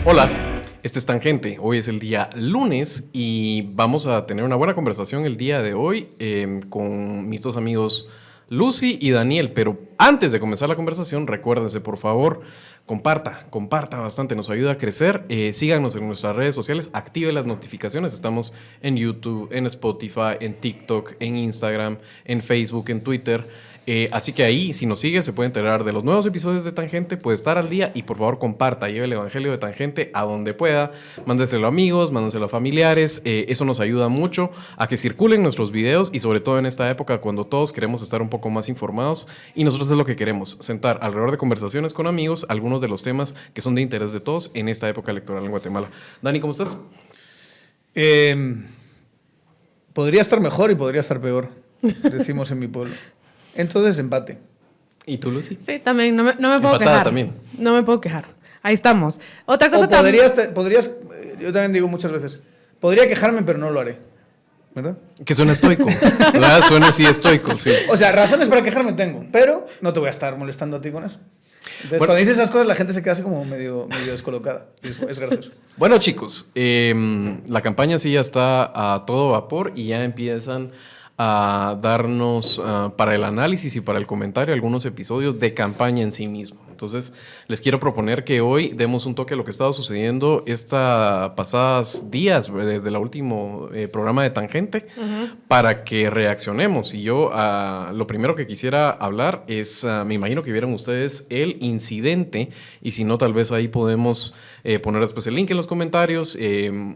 Hola, este es Tangente. Hoy es el día lunes y vamos a tener una buena conversación el día de hoy con mis dos amigos Lucy y Daniel. Pero antes de comenzar la conversación, recuérdense, por favor, comparta bastante, nos ayuda a crecer. Síganos en nuestras redes sociales, active las notificaciones. Estamos en YouTube, en Spotify, en TikTok, en Instagram, en Facebook, en Twitter. Así que ahí, si nos sigue, se puede enterar de los nuevos episodios de Tangente, puede estar al día y por favor comparta, lleve el evangelio de Tangente a donde pueda, mándeselo a amigos, mándeselo a familiares, eso nos ayuda mucho a que circulen nuestros videos y sobre todo en esta época cuando todos queremos estar un poco más informados y nosotros es lo que queremos, sentar alrededor de conversaciones con amigos algunos de los temas que son de interés de todos en esta época electoral en Guatemala. Dani, ¿cómo estás? Podría estar mejor y podría estar peor, decimos en mi pueblo. Entonces, empate. ¿Y tú, Lucy? Sí, también. No me puedo Empatada quejar. también. No me puedo quejar. Ahí estamos. Otra cosa podrías, yo también digo muchas veces, podría quejarme, pero no lo haré. ¿Verdad? Que suena estoico. ¿Verdad? Suena así estoico, sí. O sea, razones para quejarme tengo, pero no te voy a estar molestando a ti con eso. Entonces, bueno, cuando dices esas cosas, la gente se queda así como medio descolocada. Es gracioso. Bueno, chicos, la campaña sí ya está a todo vapor y ya empiezan a darnos para el análisis y para el comentario algunos episodios de campaña en sí mismo. Entonces, les quiero proponer que hoy demos un toque a lo que ha estado sucediendo pasados días desde el último programa de Tangente para que reaccionemos. Y yo lo primero que quisiera hablar es, me imagino que vieron ustedes el incidente y si no, tal vez ahí podemos poner después el link en los comentarios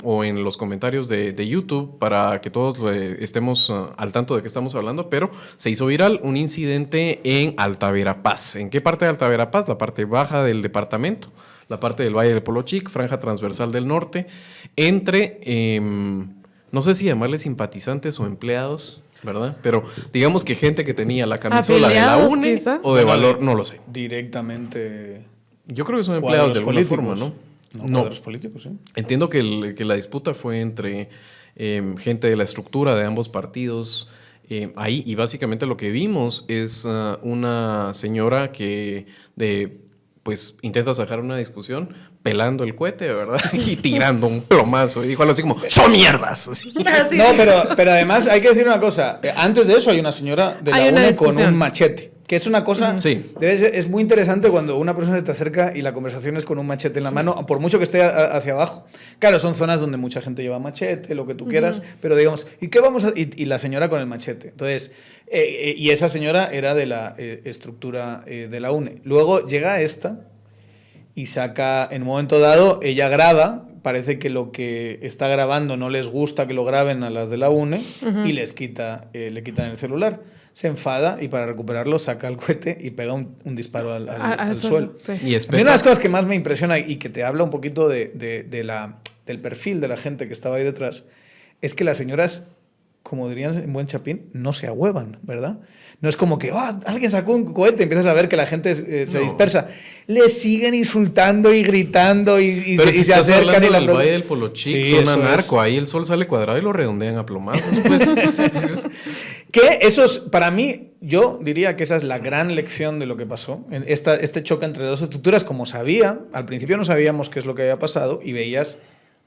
o en los comentarios de YouTube para que todos estemos al tanto de qué estamos hablando, pero se hizo viral un incidente en Alta Verapaz. ¿En qué parte de Alta Verapaz? La parte baja del departamento, la parte del Valle de Polochic, franja transversal del norte, entre, no sé si llamarle simpatizantes o empleados, ¿verdad? Pero digamos que gente que tenía la camisola de la UNE quizá, o de Valor, no lo sé. Directamente. Yo creo que son empleados de alguna forma, ¿no? No, cuadros políticos, sí. Entiendo que la disputa fue entre gente de la estructura de ambos partidos ahí, y básicamente lo que vimos es una señora que pues intenta sacar una discusión pelando el cohete, ¿verdad? Y tirando un plomazo. Y dijo algo así como, ¡son mierdas! Así. No, pero además hay que decir una cosa. Antes de eso hay una señora de la UNE con un machete. Que es una cosa, sí. Es muy interesante cuando una persona se te acerca y la conversación es con un machete en la mano, por mucho que esté hacia abajo. Claro, son zonas donde mucha gente lleva machete, lo que tú quieras, pero digamos, ¿y qué vamos a...? Y la señora con el machete. Entonces, y esa señora era de la estructura de la UNE. Luego llega esta y saca, en un momento dado, ella graba, parece que lo que está grabando no les gusta que lo graben a las de la UNE y le quitan el celular. Se enfada y para recuperarlo saca el cohete y pega un disparo al suelo. Sí. Y una de las cosas que más me impresiona y que te habla un poquito del perfil de la gente que estaba ahí detrás es que las señoras, como dirían en buen chapín, no se ahuevan, ¿verdad? No es como que alguien sacó un cohete y empiezas a ver que la gente se dispersa. Le siguen insultando y gritando y se acercan. Pero del Valle del Polochic, sí, zona narco, ahí el sol sale cuadrado y lo redondean a plomazos. Pues. Que eso es, para mí, yo diría que esa es la gran lección de lo que pasó. Este choque entre dos estructuras, como al principio no sabíamos qué es lo que había pasado y veías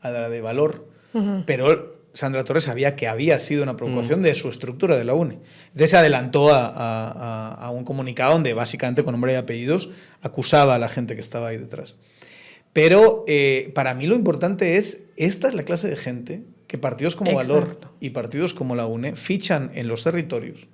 a la de Valor, pero Sandra Torres sabía que había sido una provocación de su estructura de la UNE. Entonces se adelantó a un comunicado donde básicamente con nombre y apellidos acusaba a la gente que estaba ahí detrás. Pero para mí lo importante esta es la clase de gente que partidos como Valor y partidos como la UNE fichan en los territorios.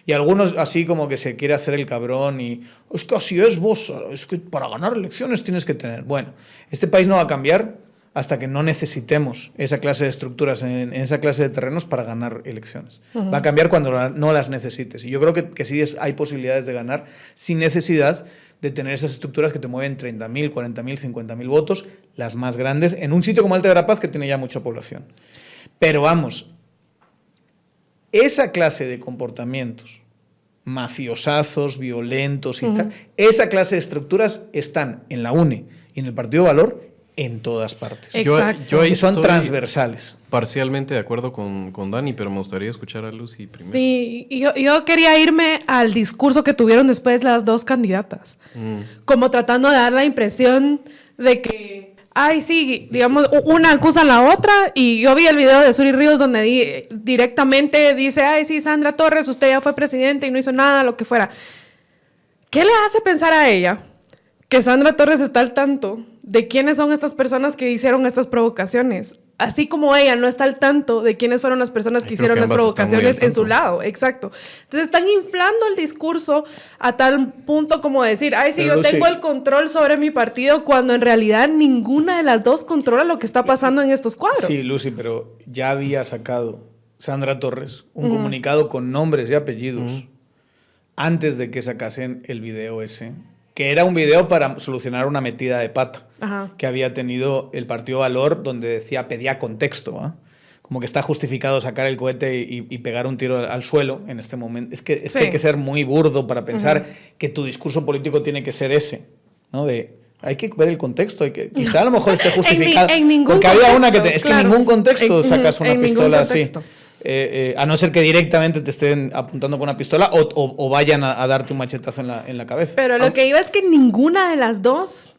Y algunos así como que se quiere hacer el cabrón y es que así es vos, es que para ganar elecciones tienes que tener. Bueno, este país no va a cambiar hasta que no necesitemos esa clase de estructuras en esa clase de terrenos para ganar elecciones. Va a cambiar cuando no las necesites. Y yo creo que sí hay posibilidades de ganar sin necesidad de tener esas estructuras que te mueven 30.000, 40.000, 50.000 votos, las más grandes, en un sitio como Alta Verapaz que tiene ya mucha población. Pero vamos, esa clase de comportamientos mafiosazos, violentos y tal, esa clase de estructuras están en la UNE y en el Partido Valor en todas partes. Exacto. Yo ahí Y son estoy transversales. parcialmente de acuerdo con Dani, pero me gustaría escuchar a Lucy primero. Sí, y yo quería irme al discurso que tuvieron después las dos candidatas, como tratando de dar la impresión de que, ay, sí, digamos, una acusa a la otra, y yo vi el video de Suri Ríos donde directamente dice, ay, sí, Sandra Torres, usted ya fue presidente y no hizo nada, lo que fuera. ¿Qué le hace pensar a ella que Sandra Torres está al tanto de quiénes son estas personas que hicieron estas provocaciones? Así como ella no está al tanto de quiénes fueron las personas que Creo hicieron que las ambas están muy provocaciones al en su tanto. lado. Exacto. Entonces están inflando el discurso a tal punto como decir, ay, sí, Pero, yo Lucy, tengo el control sobre mi partido, cuando en realidad ninguna de las dos controla lo que está pasando en estos cuadros. Sí, Lucy, pero ya había sacado Sandra Torres un comunicado con nombres y apellidos antes de que sacasen el video ese, que era un video para solucionar una metida de pata Ajá. que había tenido el Partido Valor, donde decía, pedía contexto, ¿ah? Como que está justificado sacar el cohete y pegar un tiro al suelo en este momento. Es que Sí. hay que ser muy burdo para pensar que tu discurso político tiene que ser ese, ¿no? Hay que ver el contexto, quizá a lo mejor esté justificado. En ningún porque había una que contexto, es que claro. en ningún contexto sacas una en ningún pistola así. contexto. A no ser que directamente te estén apuntando con una pistola o vayan a darte un machetazo en la cabeza. Pero lo que iba es que ninguna de las dos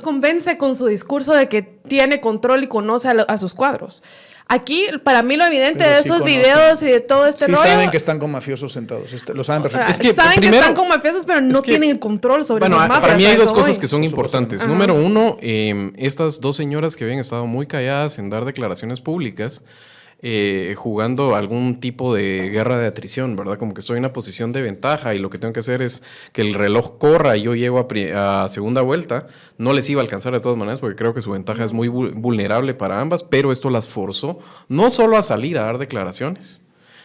convence con su discurso de que tiene control y conoce a sus cuadros. Aquí, para mí, lo evidente Pero de sí esos conocen. videos y de todo este Sí rollo... saben que están con mafiosos sentados, lo saben perfectamente. Es que saben primero- que están con mafiosos, pero no que- tienen el control sobre Bueno, las mafias. para mí hay a dos eso cosas voy. que son Por supuesto. importantes. Ajá. Número uno, estas dos señoras que habían estado muy calladas en dar declaraciones públicas, jugando algún tipo de guerra de atrición, ¿verdad? Como que estoy en una posición de ventaja y lo que tengo que hacer es que el reloj corra y yo llego a segunda vuelta. No les iba a alcanzar de todas maneras porque creo que su ventaja es muy vulnerable para ambas, pero esto las forzó no solo a salir a dar declaraciones,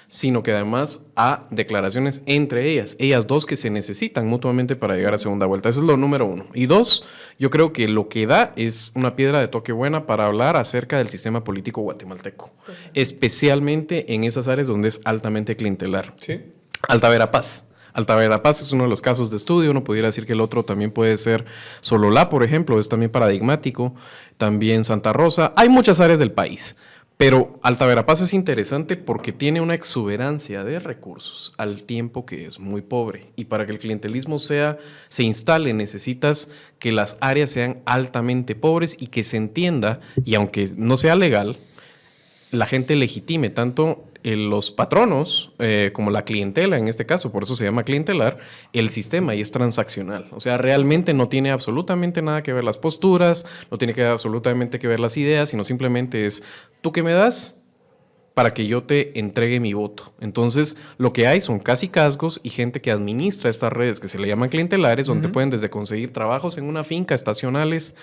sino que además a declaraciones entre ellas dos que se necesitan mutuamente para llegar a segunda vuelta. Eso es lo número uno. Y dos, yo creo que lo que da es una piedra de toque buena para hablar acerca del sistema político guatemalteco, especialmente en esas áreas donde es altamente clientelar. Sí. Alta Verapaz. Alta Verapaz es uno de los casos de estudio. Uno pudiera decir que el otro también puede ser Sololá, por ejemplo, es también paradigmático. También Santa Rosa. Hay muchas áreas del país. Pero Alta Verapaz es interesante porque tiene una exuberancia de recursos al tiempo que es muy pobre. Y para que el clientelismo se instale, necesitas que las áreas sean altamente pobres y que se entienda, y aunque no sea legal, la gente legitime tanto los patronos como la clientela, en este caso, por eso se llama clientelar, el sistema y es transaccional. O sea, realmente no tiene absolutamente nada que ver las posturas, no tiene absolutamente que ver las ideas, sino simplemente es, ¿tú qué me das? Para que yo te entregue mi voto. Entonces, lo que hay son casi casgos y gente que administra estas redes que se le llaman clientelares, donde te pueden desde conseguir trabajos en una finca, estacionales,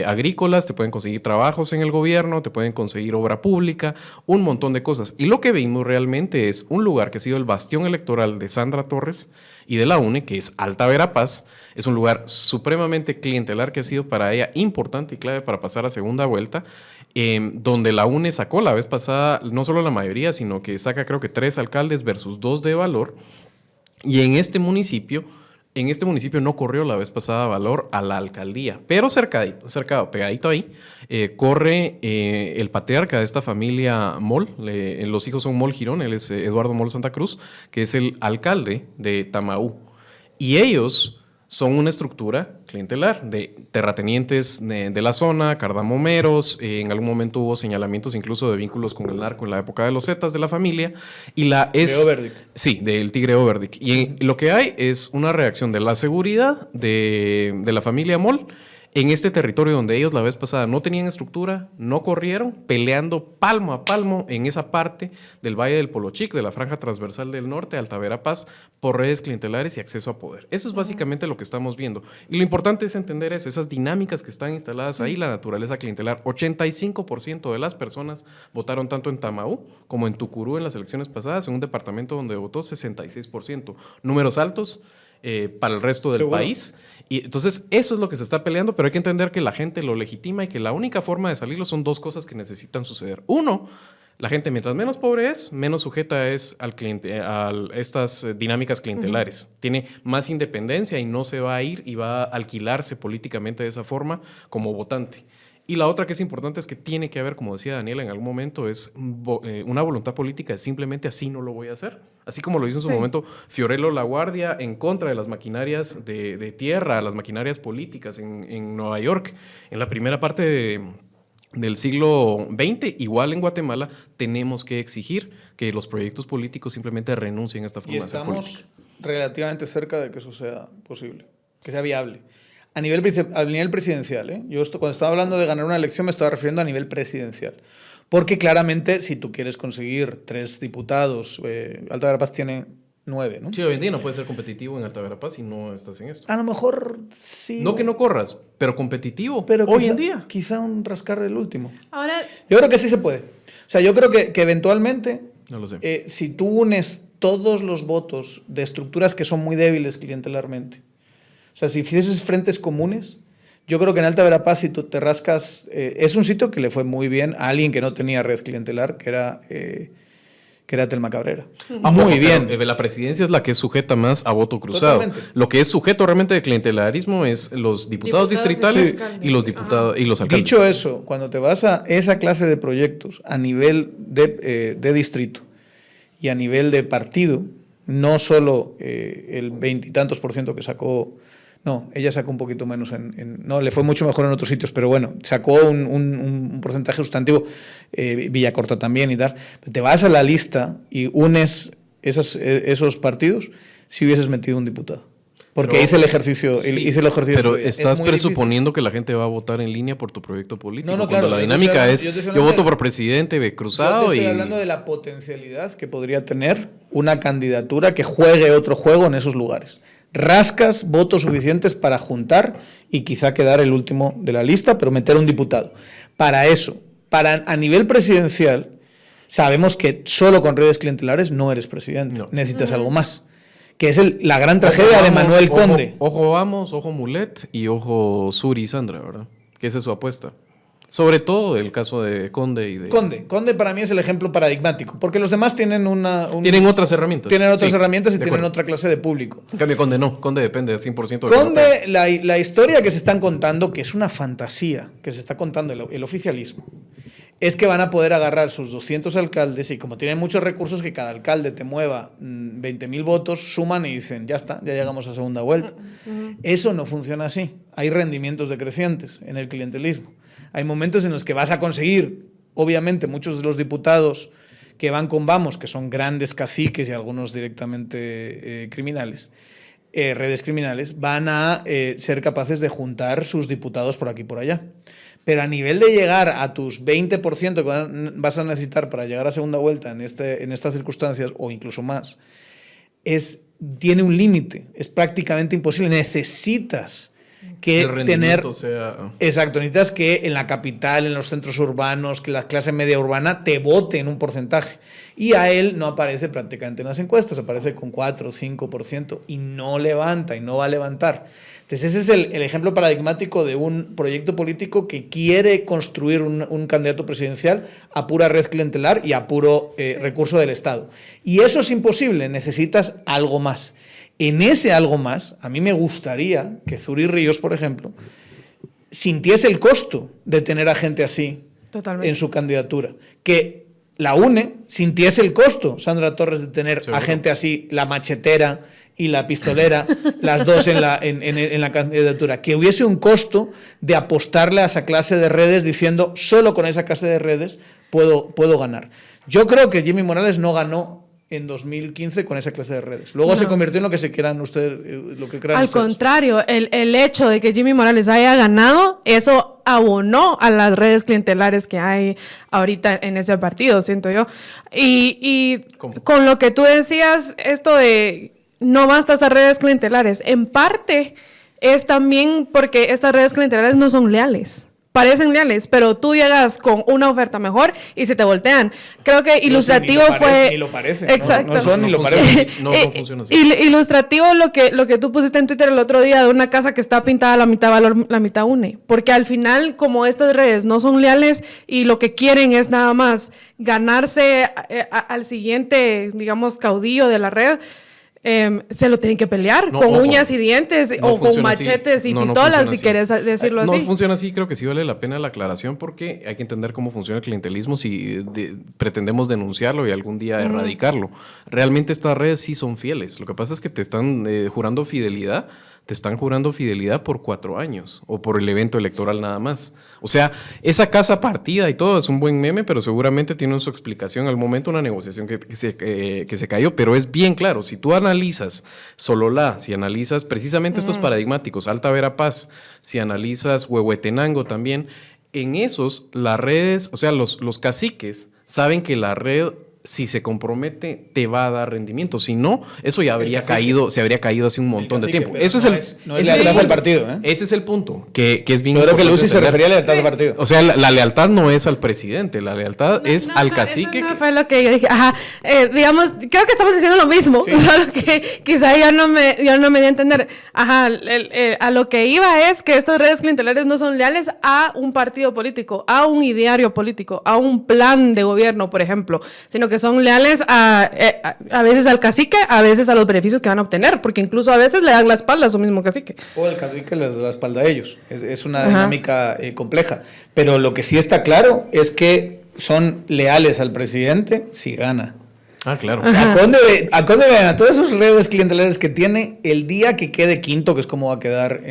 agrícolas, te pueden conseguir trabajos en el gobierno, te pueden conseguir obra pública, un montón de cosas. Y lo que vimos realmente es un lugar que ha sido el bastión electoral de Sandra Torres y de la UNE, que es Alta Verapaz, es un lugar supremamente clientelar que ha sido para ella importante y clave para pasar a segunda vuelta, donde la UNE sacó la vez pasada no solo la mayoría, sino que saca creo que 3 alcaldes versus 2 de Valor, y en este municipio no corrió la vez pasada Valor a la alcaldía, pero pegadito ahí, corre el patriarca de esta familia Moll, los hijos son Moll Girón, él es Eduardo Moll Santa Cruz, que es el alcalde de Tamaú, y ellos son una estructura clientelar de terratenientes de la zona, cardamomeros, en algún momento hubo señalamientos incluso de vínculos con el narco en la época de los Zetas de la familia, y Tigre Overdick. Sí, del Tigre Overdick. Y lo que hay es una reacción de la seguridad de la familia Moll en este territorio donde ellos la vez pasada no tenían estructura, no corrieron, peleando palmo a palmo en esa parte del Valle del Polochic, de la franja transversal del norte, Alta Verapaz, por redes clientelares y acceso a poder. Eso es básicamente lo que estamos viendo. Y lo importante es entender eso, esas dinámicas que están instaladas ahí, la naturaleza clientelar. 85% de las personas votaron tanto en Tamaú como en Tucurú en las elecciones pasadas, en un departamento donde votó 66%. Números altos para el resto del país. Y entonces eso es lo que se está peleando, pero hay que entender que la gente lo legitima y que la única forma de salirlo son dos cosas que necesitan suceder. Uno, La gente, mientras menos pobre es, menos sujeta es a estas dinámicas clientelares. Tiene más independencia y no se va a ir y va a alquilarse políticamente de esa forma como votante. Y la otra que es importante es que tiene que haber, como decía Daniela en algún momento, es una voluntad política de simplemente así no lo voy a hacer. Así como lo hizo en su momento Fiorello LaGuardia en contra de las maquinarias de tierra, las maquinarias políticas en Nueva York. En la primera parte del siglo XX, igual en Guatemala, tenemos que exigir que los proyectos políticos simplemente renuncien a esta forma de hacer política. Y estamos relativamente cerca de que eso sea posible, que sea viable. A nivel presidencial, ¿eh? Cuando estaba hablando de ganar una elección me estaba refiriendo a nivel presidencial. Porque claramente, si tú quieres conseguir 3 diputados, Alta Verapaz tiene 9, ¿no? Sí, hoy en día no puedes ser competitivo en Alta Verapaz si no estás en esto. A lo mejor sí. No que no corras, pero competitivo pero hoy en día. Quizá un rascar el último. Ahora, Yo creo que sí se puede. O sea, yo creo que eventualmente, No lo sé. si tú unes todos los votos de estructuras que son muy débiles clientelarmente, o sea, si hicieses frentes comunes, yo creo que en Alta Verapaz, si tú te rascas, es un sitio que le fue muy bien a alguien que no tenía red clientelar, que era Telma Cabrera. Muy bien. Pero, la presidencia es la que es sujeta más a voto cruzado. Totalmente. Lo que es sujeto realmente de clientelarismo es los diputados distritales y y los diputados y los alcaldes. Dicho eso, cuando te vas a esa clase de proyectos a nivel de distrito y a nivel de partido, no solo el 20 y tantos % que sacó. No, ella sacó un poquito menos no, le fue mucho mejor en otros sitios, pero bueno, sacó un porcentaje sustantivo, Villacorta también y tal. Te vas a la lista y unes esos partidos si hubieses metido un diputado. Porque hice el ejercicio. Pero estás presuponiendo que la gente va a votar en línea por tu proyecto político. No, cuando claro, la dinámica es, yo voto por presidente cruzado. Yo te estoy hablando de la potencialidad que podría tener una candidatura que juegue otro juego en esos lugares. Rascas votos suficientes para juntar y quizá quedar el último de la lista, pero meter un diputado. Para eso, a nivel presidencial, sabemos que solo con redes clientelares no eres presidente. No. Necesitas algo más. Que es la gran tragedia de Manuel Conde. Ojo Vamos, ojo Mulet y ojo Suri y Sandra, ¿verdad? Que esa es su apuesta. Sobre todo el caso de Conde y de... Conde para mí es el ejemplo paradigmático, porque los demás tienen tienen otras herramientas. Tienen otras herramientas y tienen otra clase de público. En cambio, Conde no. Conde depende del 100% de Conde, la historia que se están contando, que es una fantasía que se está contando el oficialismo, es que van a poder agarrar sus 200 alcaldes y como tienen muchos recursos, que cada alcalde te mueva 20.000 votos, suman y dicen, ya está, ya llegamos a segunda vuelta. Eso no funciona así. Hay rendimientos decrecientes en el clientelismo. Hay momentos en los que vas a conseguir, obviamente, muchos de los diputados que van con Vamos, que son grandes caciques y algunos directamente criminales, redes criminales, van a ser capaces de juntar sus diputados por aquí y por allá. Pero a nivel de llegar a tus 20% que vas a necesitar para llegar a segunda vuelta en estas circunstancias, o incluso más, tiene un límite, es prácticamente imposible. Necesitas que tener... Exacto, necesitas que en la capital, en los centros urbanos, que la clase media urbana te vote en un porcentaje. Y a él no aparece prácticamente en las encuestas, aparece con 4 o 5% y no levanta y no va a levantar. Entonces ese es el ejemplo paradigmático de un proyecto político que quiere construir un candidato presidencial a pura red clientelar y a puro recurso del Estado. Y eso es imposible, necesitas algo más. En ese algo más, a mí me gustaría que Zuri Ríos, por ejemplo, sintiese el costo de tener a gente así en su candidatura. Que la UNE sintiese el costo, Sandra Torres, de tener a gente así, la machetera y la pistolera, las dos en la candidatura. Que hubiese un costo de apostarle a esa clase de redes diciendo, solo con esa clase de redes puedo ganar. Yo creo que Jimmy Morales no ganó en 2015 con esa clase de redes. Luego se convirtió en lo que se quieran ustedes, lo que crean Al ustedes. contrario, el hecho de que Jimmy Morales haya ganado, eso abonó a las redes clientelares que hay ahorita en ese partido, siento yo. Y con lo que tú decías, esto de no basta esas redes clientelares, en parte es también porque estas redes clientelares no son leales. parecen leales, pero tú llegas con una oferta mejor y se te voltean. Creo que ilustrativo fue... Ni lo parece. Exacto. No son ni lo funciona parecen. así. No funciona así. Ilustrativo lo que tú pusiste en Twitter el otro día de una casa que está pintada la mitad valor, la mitad une. Porque al final, como estas redes no son leales y lo que quieren es nada más ganarse al siguiente, digamos, caudillo de la red, se lo tienen que pelear con uñas y dientes o con machetes y pistolas, si quieres decirlo así. No funciona así, creo que sí vale la pena la aclaración porque hay que entender cómo funciona el clientelismo si pretendemos denunciarlo y algún día erradicarlo. Realmente estas redes sí son fieles. Lo que pasa es que te están jurando fidelidad. Te están jurando fidelidad por 4 años o por el evento electoral nada más. O sea, esa casa partida y todo es un buen meme, pero seguramente tiene su explicación al momento, una negociación que se cayó, pero es bien claro. Si tú analizas Sololá, si analizas precisamente estos paradigmáticos, Alta Verapaz, si analizas Huehuetenango también, en esos las redes, o sea, los caciques saben que la red, si se compromete, te va a dar rendimiento. Si no, eso ya habría caído, se habría caído hace un montón de tiempo. Eso no es lealtad al partido, ¿eh? Ese es el punto, que es bien Yo creo que importante Lucy se entender. refería a lealtad al partido. O sea, la lealtad no es al presidente, la lealtad es al cacique. Eso no fue lo que yo dije. Ajá. Digamos, creo que estamos diciendo lo mismo, solo que quizá yo no me di a entender. Ajá, a lo que iba es que estas redes clientelares no son leales a un partido político, a un ideario político, a un plan de gobierno, por ejemplo, sino que son leales a veces al cacique, a veces a los beneficios que van a obtener, porque incluso a veces le dan la espalda a su mismo cacique. O el cacique les da la espalda a ellos. Es una dinámica compleja. Pero lo que sí está claro es que son leales al presidente si gana. Ah, claro. A dónde ven a todas esas redes clientelares que tiene el día que quede quinto, que es como va a quedar,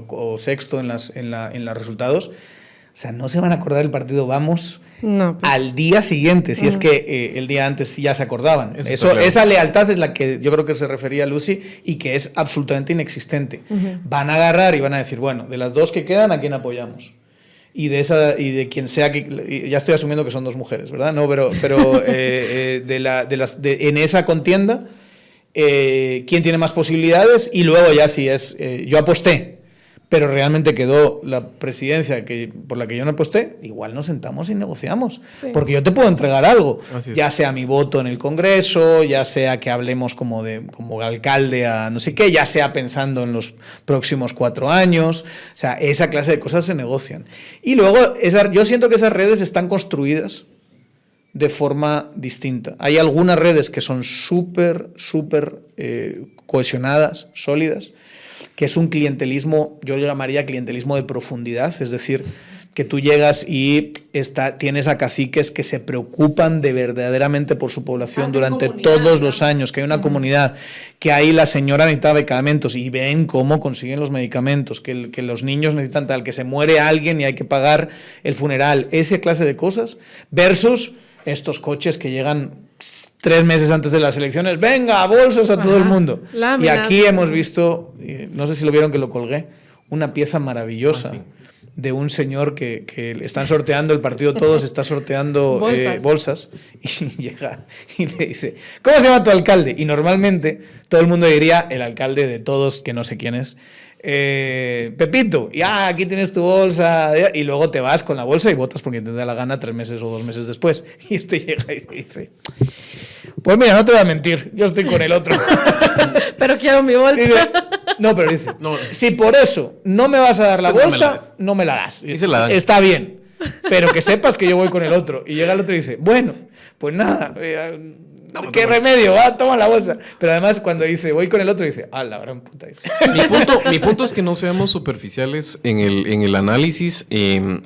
o sexto en los resultados. O sea, no se van a acordar del partido Vamos al día siguiente, si es que el día antes ya se acordaban. Esa lealtad es la que yo creo que se refería a Lucy y que es absolutamente inexistente. Van a agarrar y van a decir, bueno, de las dos que quedan, ¿a quién apoyamos? Y de quien sea que... Ya estoy asumiendo que son 2 mujeres, ¿verdad? No, pero en esa contienda, ¿quién tiene más posibilidades? Y luego ya si es... yo aposté, pero realmente quedó la presidencia por la que yo no aposté, igual nos sentamos y negociamos. Sí. Porque yo te puedo entregar algo, ya sea mi voto en el Congreso, ya sea que hablemos como alcalde a no sé qué, ya sea pensando en los próximos 4 años. O sea, esa clase de cosas se negocian. Y luego, yo siento que esas redes están construidas de forma distinta. Hay algunas redes que son súper cohesionadas, sólidas, que es un clientelismo, yo lo llamaría clientelismo de profundidad, es decir, que tú llegas y tienes a caciques que se preocupan de verdaderamente por su población durante todos los años, que hay una comunidad, que ahí la señora necesita medicamentos y ven cómo consiguen los medicamentos, que los niños necesitan tal, que se muere alguien y hay que pagar el funeral, esa clase de cosas, versus estos coches que llegan 3 meses antes de las elecciones, venga, bolsas a todo el mundo. Y aquí hemos visto, no sé si lo vieron que lo colgué, una pieza maravillosa de un señor que están sorteando, el partido Todos está sorteando bolsas y llega y le dice, ¿cómo se llama tu alcalde? Y normalmente todo el mundo diría el alcalde de Todos, que no sé quién es, Pepito, y aquí tienes tu bolsa, y luego te vas con la bolsa y votas porque te da la gana 3 meses o 2 meses después. Y llega y dice, pues mira, no te voy a mentir, yo estoy con el otro. Pero quiero mi bolsa. Dice, no, pero dice, si por eso no me vas a dar la bolsa, no me la das. Y se la dan. Está bien, pero que sepas que yo voy con el otro. Y llega el otro y dice, bueno, pues nada, ¿qué remedio? Toma la bolsa. Pero además cuando dice, voy con el otro, dice, la gran puta. Mi punto es que no seamos superficiales en el análisis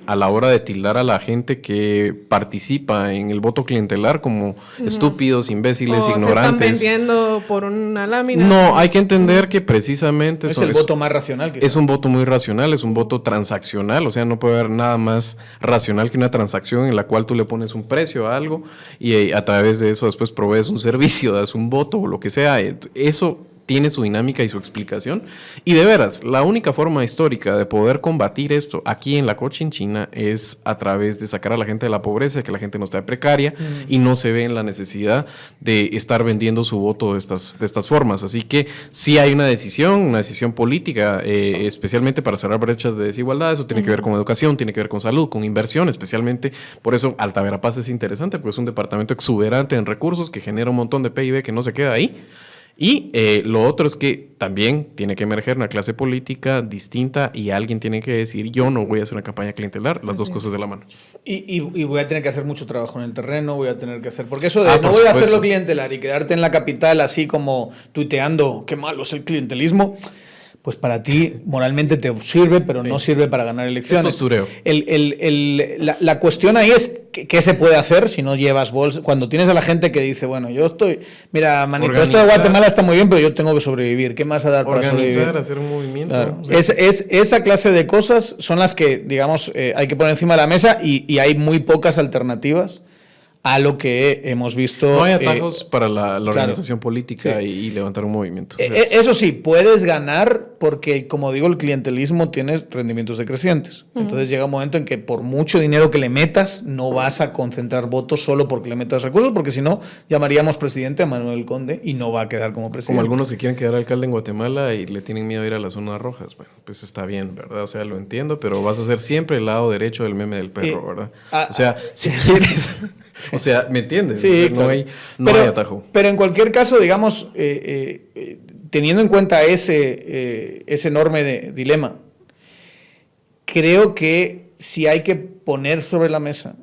a la hora de tildar a la gente que participa en el voto clientelar como estúpidos, imbéciles, ignorantes. Se están vendiendo por una lámina. No, hay que entender que precisamente es el voto más racional. Es un voto muy racional, es un voto transaccional, o sea, no puede haber nada más racional que una transacción en la cual tú le pones un precio a algo y a través de eso después provees un servicio, das un voto o lo que sea. Eso tiene su dinámica y su explicación. Y de veras, la única forma histórica de poder combatir esto aquí en la Cochinchina es a través de sacar a la gente de la pobreza, que la gente no esté precaria y no se ve en la necesidad de estar vendiendo su voto de estas formas. Así que sí hay una decisión política, especialmente para cerrar brechas de desigualdad. Eso tiene que ver con educación, tiene que ver con salud, con inversión, especialmente. Por eso Alta Verapaz es interesante, porque es un departamento exuberante en recursos que genera un montón de PIB que no se queda ahí. Y lo otro es que también tiene que emerger una clase política distinta y alguien tiene que decir, yo no voy a hacer una campaña clientelar, las dos cosas de la mano. Y voy a tener que hacer mucho trabajo en el terreno, voy a tener que hacer... Porque eso de no voy a supuesto. hacerlo clientelar y quedarte en la capital así como tuiteando, qué malo es el clientelismo, pues para ti moralmente te sirve, pero no sirve para ganar elecciones. Es postureo. La cuestión ahí es qué se puede hacer si no llevas bolsa. Cuando tienes a la gente que dice, bueno, yo estoy... Mira, manito, esto de Guatemala está muy bien, pero yo tengo que sobrevivir. ¿Qué más a dar para sobrevivir? Organizar, hacer un movimiento. Claro. O sea, Esa clase de cosas son las que, digamos, hay que poner encima de la mesa y hay muy pocas alternativas a lo que hemos visto. No hay atajos para la organización claro, política y levantar un movimiento. Eso sí, puedes ganar porque, como digo, el clientelismo tiene rendimientos decrecientes. Entonces llega un momento en que por mucho dinero que le metas, no vas a concentrar votos solo porque le metas recursos, porque si no, llamaríamos presidente a Manuel Conde y no va a quedar como presidente. Como algunos que quieren quedar alcalde en Guatemala y le tienen miedo a ir a las zonas rojas. Bueno, pues está bien, ¿verdad? O sea, lo entiendo, pero vas a ser siempre el lado derecho del meme del perro, ¿verdad? O sea, si quieres... O sea, ¿me entiendes? Sí, no, claro. no hay atajo. Pero en cualquier caso, digamos, teniendo en cuenta ese enorme dilema, creo que sí hay que poner sobre la mesa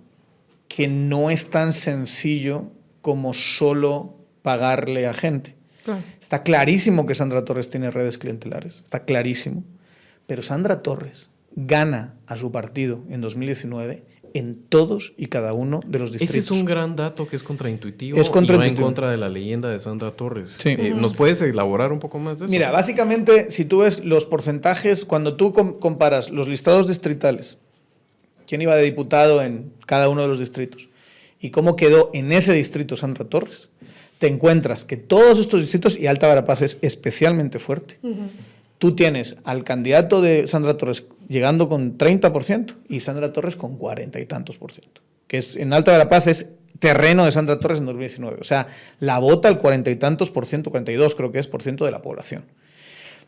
que no es tan sencillo como solo pagarle a gente. Claro. Está clarísimo que Sandra Torres tiene redes clientelares, está clarísimo, pero Sandra Torres gana a su partido en 2019 en todos y cada uno de los distritos. Ese es un gran dato que es contraintuitivo, Es contraintuitivo. y va en contra de la leyenda de Sandra Torres. Sí. ¿Nos puedes elaborar un poco más de eso? Mira, básicamente, si tú ves los porcentajes, cuando tú comparas los listados distritales, quién iba de diputado en cada uno de los distritos y cómo quedó en ese distrito Sandra Torres, te encuentras que todos estos distritos, y Alta Verapaz es especialmente fuerte, tú tienes al candidato de Sandra Torres llegando con 30% y Sandra Torres con 40 y tantos %, que es, en Alta Verapaz es terreno de Sandra Torres en 2019. O sea, la vota el 40 y tantos %, 42 creo que es por ciento de la población.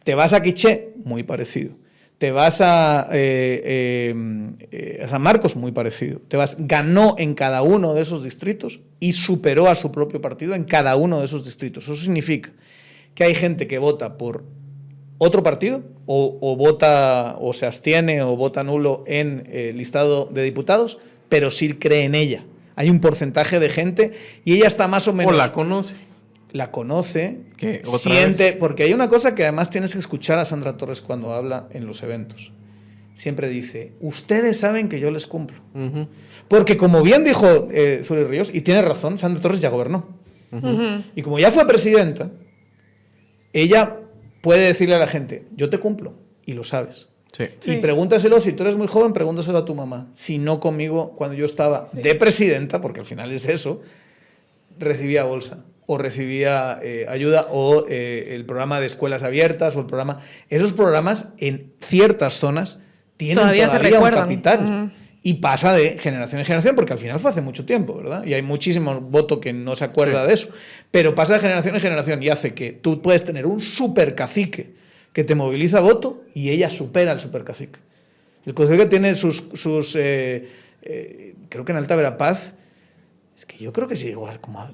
Te vas a Quiché, muy parecido. Te vas a San Marcos, muy parecido. Ganó en cada uno de esos distritos y superó a su propio partido en cada uno de esos distritos. Eso significa que hay gente que vota por otro partido o vota o se abstiene o vota nulo en el listado de diputados, pero sí cree en ella. Hay un porcentaje de gente y ella está más o menos... O la conoce. La conoce, ¿Qué? ¿Otra siente... vez? Porque hay una cosa que además tienes que escuchar a Sandra Torres cuando habla en los eventos. Siempre dice, ustedes saben que yo les cumplo. Uh-huh. Porque como bien dijo Zuri Ríos, y tiene razón, Sandra Torres ya gobernó. Uh-huh. Y como ya fue presidenta, ella puede decirle a la gente, yo te cumplo, y lo sabes. Sí. Sí. Y pregúntaselo, si tú eres muy joven, pregúntaselo a tu mamá. Si no conmigo, cuando yo estaba de presidenta, porque al final es eso, recibía bolsa, o recibía ayuda, o el programa de escuelas abiertas, o el programa... Esos programas en ciertas zonas tienen Todavía se un recuerdan. capital. Uh-huh. Y pasa de generación en generación, porque al final fue hace mucho tiempo, ¿verdad? Y hay muchísimo voto que no se acuerda de eso. Pero pasa de generación en generación y hace que tú puedes tener un supercacique que te moviliza voto y ella supera al supercacique. El cacique tiene creo que en Alta Verapaz, es que yo creo que llegó a como a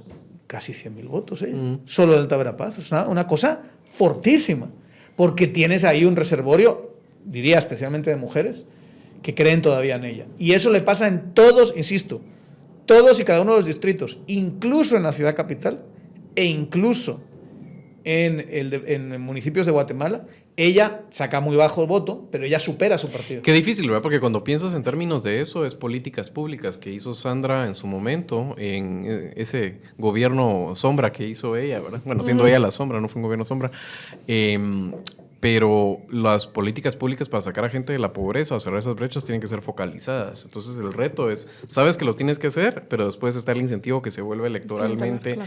casi 100.000 votos, solo en Alta Verapaz. Es una cosa fortísima, porque tienes ahí un reservorio, diría especialmente de mujeres, que creen todavía en ella. Y eso le pasa en todos, insisto, todos y cada uno de los distritos, incluso en la ciudad capital e incluso en municipios de Guatemala. Ella saca muy bajo el voto, pero ella supera a su partido. Qué difícil, ¿verdad? Porque cuando piensas en términos de eso, es políticas públicas que hizo Sandra en su momento, en ese gobierno sombra que hizo ella, ¿verdad? Bueno, siendo ella la sombra, no fue un gobierno sombra. pero las políticas públicas para sacar a gente de la pobreza o cerrar esas brechas tienen que ser focalizadas. Entonces el reto es, sabes que lo tienes que hacer, pero después está el incentivo que se vuelve electoralmente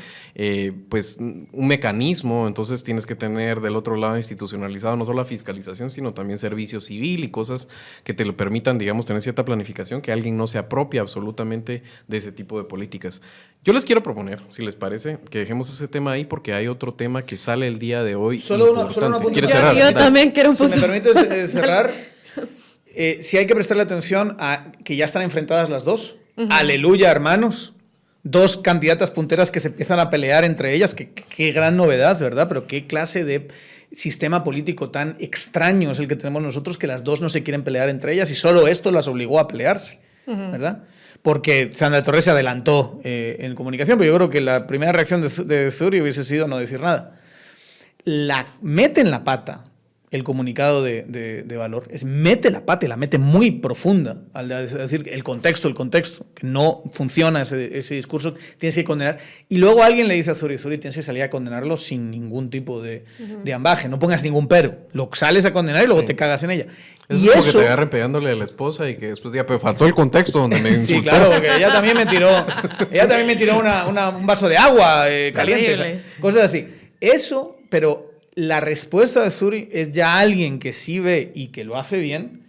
pues un mecanismo. Entonces tienes que tener del otro lado institucionalizado no solo la fiscalización, sino también servicio civil y cosas que te lo permitan, digamos, tener cierta planificación, que alguien no se apropie absolutamente de ese tipo de políticas. Yo les quiero proponer, si les parece, que dejemos ese tema ahí porque hay otro tema que sale el día de hoy. Solo una ¿Quieres cerrar? Yo también quiero un Si me permites cerrar, si hay que prestarle atención a que ya están enfrentadas las dos. Aleluya, hermanos. Dos candidatas punteras que se empiezan a pelear entre ellas. Qué gran novedad, ¿verdad? Pero qué clase de sistema político tan extraño es el que tenemos nosotros, que las dos no se quieren pelear entre ellas y solo esto las obligó a pelearse, ¿verdad? Porque Sandra Torres se adelantó en comunicación, pero yo creo que la primera reacción de Zuri hubiese sido no decir nada. Mete en la pata el comunicado de Valor, mete la pata y la mete muy profunda al decir el contexto, que no funciona ese discurso, tienes que condenar. Y luego alguien le dice a Zuri, tienes que salir a condenarlo sin ningún tipo de ambaje, no pongas ningún pero, lo sales a condenar y luego te cagas en ella. Eso es porque te agarren pegándole a la esposa y que después diga, pero faltó el contexto donde me insultó. Sí, claro, porque ella también me tiró un vaso de agua caliente, o sea, cosas así. Eso, pero la respuesta de Zuri es ya alguien que sí ve y que lo hace bien.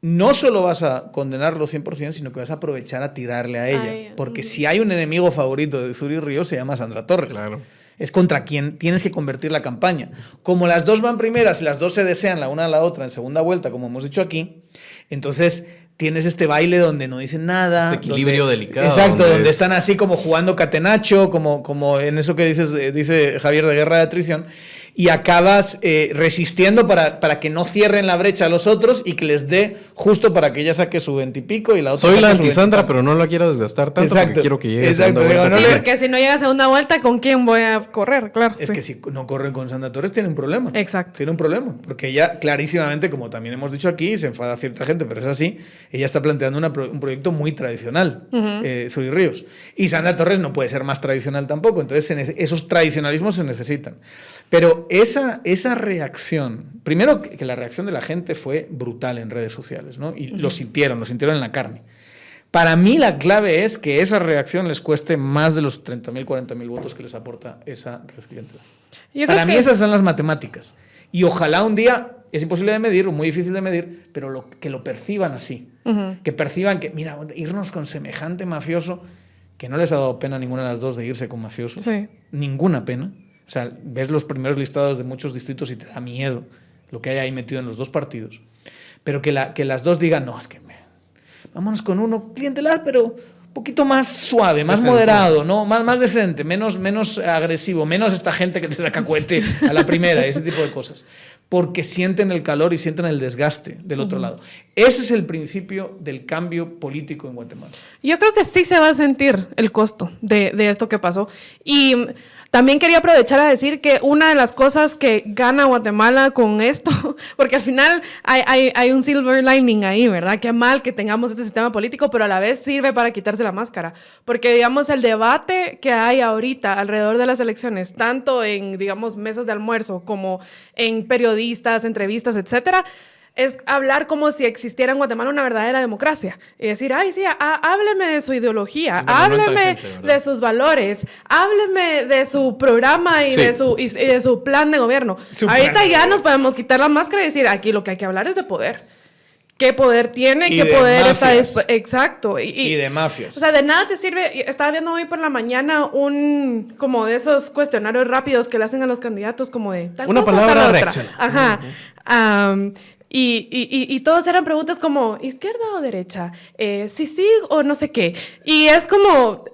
No solo vas a condenarlo 100%, sino que vas a aprovechar a tirarle a ella. Porque si hay un enemigo favorito de Zuri Ríos, se llama Sandra Torres. Claro. Es contra quien tienes que convertir la campaña. Como las dos van primeras y las dos se desean la una a la otra en segunda vuelta, como hemos dicho aquí, entonces tienes este baile donde no dicen nada. Este equilibrio delicado. Exacto, donde están así como jugando catenacho, como en eso que dice Javier de Guerra de Atrición, y acabas resistiendo para que no cierren la brecha a los otros y que les dé justo para que ella saque su 20 y pico y la otra. Soy la anti-Sandra, pero no la quiero desgastar tanto porque quiero que llegue a segunda vuelta. Sí, porque si no llega a segunda vuelta, ¿con quién voy a correr? Claro. Es que si no corren con Sandra Torres, tiene un problema. Exacto. Tiene un problema. Porque ella, clarísimamente, como también hemos dicho aquí, se enfada cierta gente, pero es así, ella está planteando un proyecto muy tradicional, Zuri Ríos. Y Sandra Torres no puede ser más tradicional tampoco. Entonces, esos tradicionalismos se necesitan. Pero esa reacción, primero que la reacción de la gente fue brutal en redes sociales, ¿no? Y lo sintieron en la carne. Para mí la clave es que esa reacción les cueste más de los 30.000, 40.000 votos que les aporta esa red clientelar. Para mí esas son las matemáticas. Y ojalá un día, es imposible de medir, muy difícil de medir, pero que lo perciban así. Que perciban que, mira, irnos con semejante mafioso, que no les ha dado pena a ninguna de las dos de irse con mafiosos. Sí. Ninguna pena. O sea, ves los primeros listados de muchos distritos y te da miedo lo que hay ahí metido en los dos partidos. Pero que las dos digan, no, es que vámonos con uno clientelar, pero un poquito más suave, más decente, moderado, ¿no? Más decente, menos agresivo, menos esta gente que te saca cohete a la primera, ese tipo de cosas. Porque sienten el calor y sienten el desgaste del otro lado. Ese es el principio del cambio político en Guatemala. Yo creo que sí se va a sentir el costo de esto que pasó. Y también quería aprovechar a decir que una de las cosas que gana Guatemala con esto, porque al final hay un silver lining ahí, ¿verdad? Qué mal que tengamos este sistema político, pero a la vez sirve para quitarse la máscara. Porque, digamos, el debate que hay ahorita alrededor de las elecciones, tanto en, digamos, mesas de almuerzo como en periodistas, entrevistas, etcétera, es hablar como si existiera en Guatemala una verdadera democracia. Y decir, ay, sí, hábleme de su ideología, hábleme de sus valores, hábleme de su programa y, de su plan de gobierno. Ahorita ya nos podemos quitar la máscara y decir, aquí lo que hay que hablar es de poder. ¿Qué poder tiene? ¿Qué poder está? Exacto. Y de mafias. O sea, de nada te sirve. Estaba viendo hoy por la mañana como de esos cuestionarios rápidos que le hacen a los candidatos, como de tal una cosa, palabra tal reacción. Ajá. Y todos eran preguntas como, ¿izquierda o derecha? Sí o no sé qué. Y es como,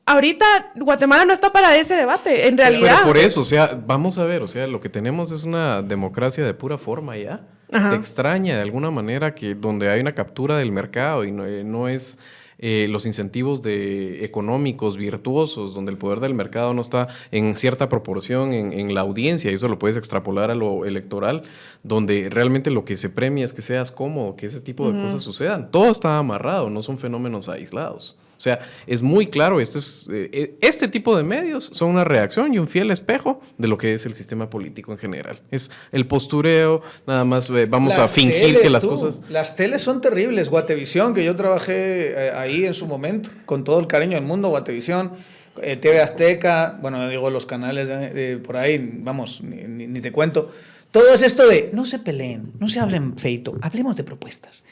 ahorita Guatemala no está para ese debate, en realidad. Pero por eso, o sea, vamos a ver, o sea, lo que tenemos es una democracia de pura forma ya. Te extraña de alguna manera que donde hay una captura del mercado y no es los incentivos económicos virtuosos, donde el poder del mercado no está en cierta proporción en la audiencia, y eso lo puedes extrapolar a lo electoral, donde realmente lo que se premia es que seas cómodo, que ese tipo de cosas sucedan. Todo está amarrado, no son fenómenos aislados. O sea, es muy claro, este tipo de medios son una reacción y un fiel espejo de lo que es el sistema político en general. Es el postureo, nada más vamos a fingir que las cosas... Las teles son terribles. Guatevisión, que yo trabajé ahí en su momento, con todo el cariño del mundo, Guatevisión, TV Azteca, bueno, digo los canales por ahí, vamos, ni te cuento. Todo es esto de no se peleen, no se hablen feito, hablemos de propuestas.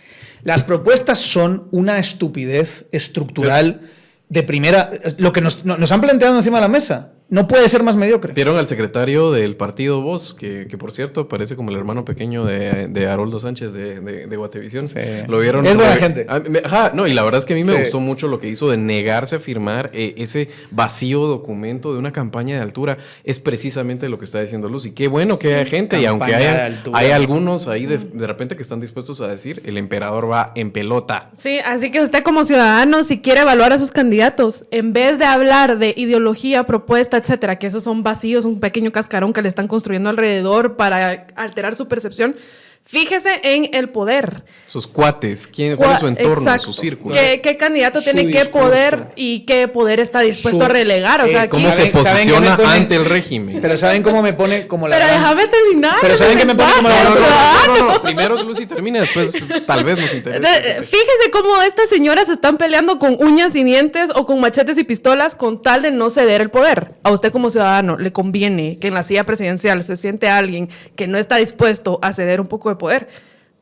Las propuestas son una estupidez estructural de primera. Lo que nos han planteado encima de la mesa no puede ser más mediocre. Vieron al secretario del partido Voz, que por cierto parece como el hermano pequeño de Haroldo Sánchez de Guatevisión. Sí. Lo vieron. Es buena gente. Ajá, no, y la verdad es que a mí me gustó mucho lo que hizo de negarse a firmar ese vacío documento de una campaña de altura. Es precisamente lo que está diciendo Luz. Y qué bueno que haya gente, y aunque hay algunos ahí de repente que están dispuestos a decir, el emperador va en pelota. Sí, así que usted como ciudadano, si quiere evaluar a sus candidatos, en vez de hablar de ideología, propuesta, etcétera, que esos son vacíos, un pequeño cascarón que le están construyendo alrededor para alterar su percepción, fíjese en el poder. Sus cuates, cuál es su entorno, exacto, su círculo. ¿Qué candidato tiene qué poder y qué poder está dispuesto a relegar? O sea, ¿cómo se posiciona ante el régimen? Pero ¿saben cómo me pone como la... Pero déjame terminar. Pero ¿saben qué me pone como la... No. Primero Lucy termina, después tal vez nos interesa. Fíjese cómo estas señoras están peleando con uñas y dientes o con machetes y pistolas con tal de no ceder el poder. A usted como ciudadano le conviene que en la silla presidencial se siente alguien que no está dispuesto a ceder un poco de poder.